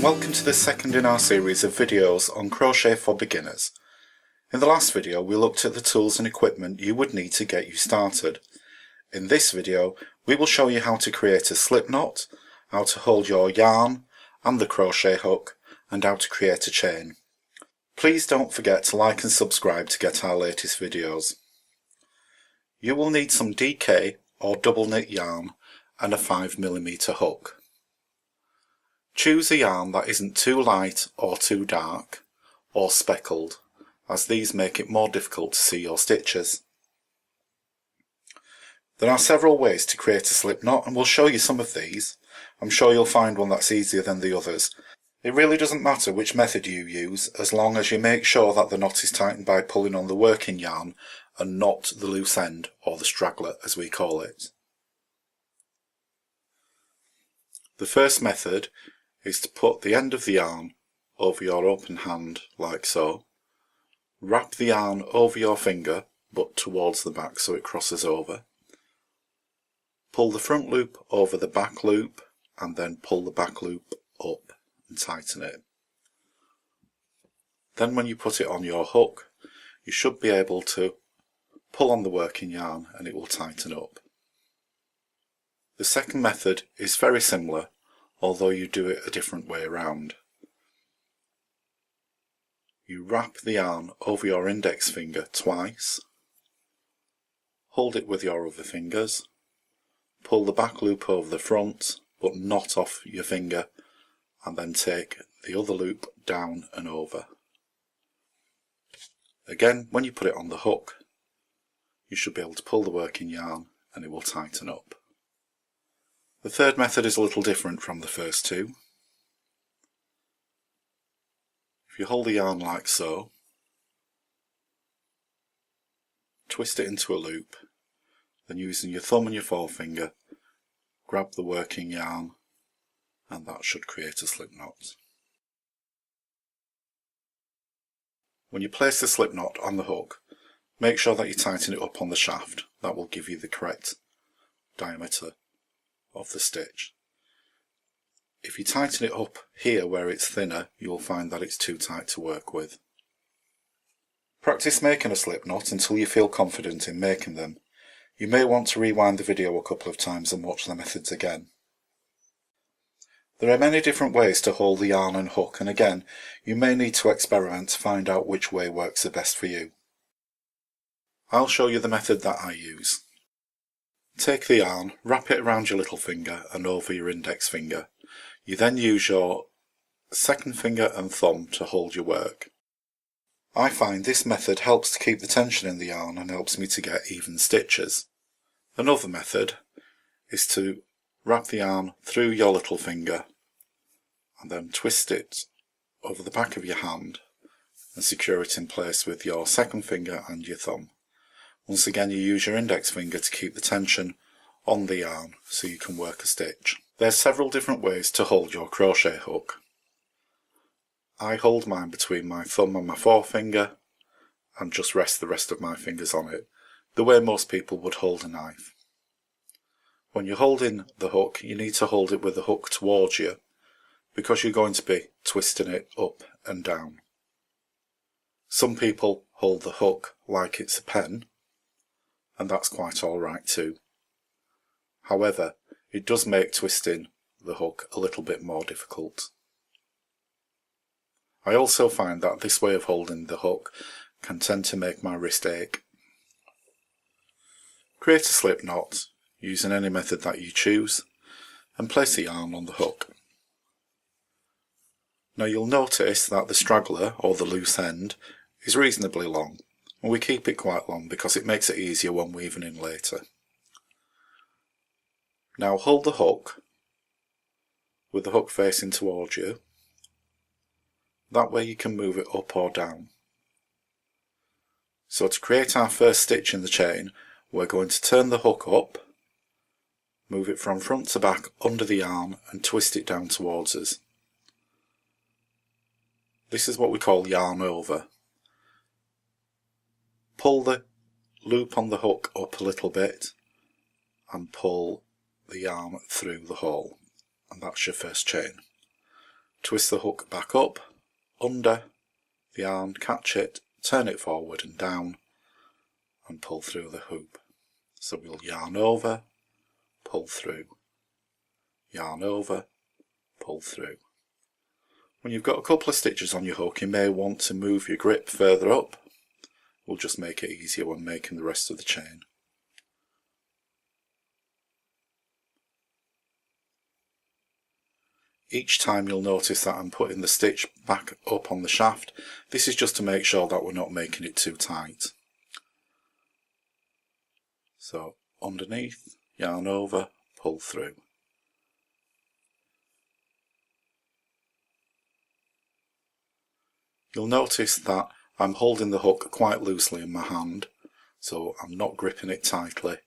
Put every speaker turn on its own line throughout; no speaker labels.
and welcome to the second in our series of videos on crochet for beginners. In the last video we looked at the tools and equipment you would need to get you started. In this video we will show you how to create a slip knot, how to hold your yarn and the crochet hook, and how to create a chain. Please don't forget to like and subscribe to get our latest videos. You will need some DK or double knit yarn and a 5mm hook. Choose a yarn that isn't too light or too dark or speckled, as these make it more difficult to see your stitches. There are several ways to create a slip knot and we'll show you some of these. I'm sure you'll find one that's easier than the others. It really doesn't matter which method you use as long as you make sure that the knot is tightened by pulling on the working yarn and not the loose end, or the straggler as we call it. The first method is to put the end of the yarn over your open hand like so. Wrap the yarn over your finger but towards the back so it crosses over. Pull the front loop over the back loop and then pull the back loop up and tighten it. Then when you put it on your hook, you should be able to pull on the working yarn and it will tighten up. The second method is very similar, although you do it a different way around. You wrap the yarn over your index finger twice, hold it with your other fingers, pull the back loop over the front but not off your finger, and then take the other loop down and over. Again, when you put it on the hook, you should be able to pull the working yarn and it will tighten up. The third method is a little different from the first two. If you hold the yarn like so, twist it into a loop, then using your thumb and your forefinger, grab the working yarn, and that should create a slip knot. When you place the slip knot on the hook, make sure that you tighten it up on the shaft. That will give you the correct diameter of the stitch. If you tighten it up here where it's thinner, you'll find that it's too tight to work with. Practice making a slip knot until you feel confident in making them. You may want to rewind the video a couple of times and watch the methods again. There are many different ways to hold the yarn and hook, and again, you may need to experiment to find out which way works the best for you. I'll show you the method that I use. Take the yarn, wrap it around your little finger and over your index finger. You then use your second finger and thumb to hold your work. I find this method helps to keep the tension in the yarn and helps me to get even stitches. Another method is to wrap the yarn through your little finger and then twist it over the back of your hand and secure it in place with your second finger and your thumb. Once again, you use your index finger to keep the tension on the yarn so you can work a stitch. There's several different ways to hold your crochet hook. I hold mine between my thumb and my forefinger and just rest the rest of my fingers on it, the way most people would hold a knife. When you're holding the hook, you need to hold it with the hook towards you because you're going to be twisting it up and down. Some people hold the hook like it's a pen, and that's quite alright too. However, it does make twisting the hook a little bit more difficult. I also find that this way of holding the hook can tend to make my wrist ache. Create a slip knot using any method that you choose and place the yarn on the hook. Now you'll notice that the straggler, or the loose end, is reasonably long. And we keep it quite long because it makes it easier when weaving in later. Now hold the hook with the hook facing towards you. That way you can move it up or down. So to create our first stitch in the chain, we're going to turn the hook up, move it from front to back under the yarn and twist it down towards us. This is what we call yarn over. Pull the loop on the hook up a little bit and pull the yarn through the hole, and that's your first chain. twist the hook back up, under the yarn, catch it, turn it forward and down and pull through the hoop. So we'll yarn over, pull through, yarn over, pull through. When you've got a couple of stitches on your hook, you may want to move your grip further up. We'll just make it easier when making the rest of the chain. Each time you'll notice that I'm putting the stitch back up on the shaft. This is just to make sure that we're not making it too tight. So underneath, yarn over, pull through. You'll notice that I'm holding the hook quite loosely in my hand, so I'm not gripping it tightly.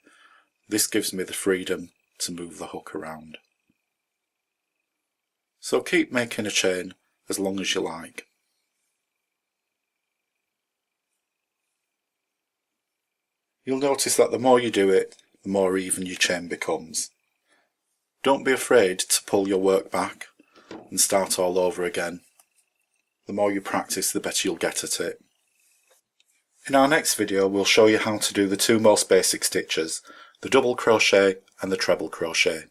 This gives me the freedom to move the hook around. So keep making a chain as long as you like. You'll notice that the more you do it, the more even your chain becomes. Don't be afraid to pull your work back and start all over again. The more you practice, the better you'll get at it. In our next video, we'll show you how to do the two most basic stitches, the double crochet and the treble crochet.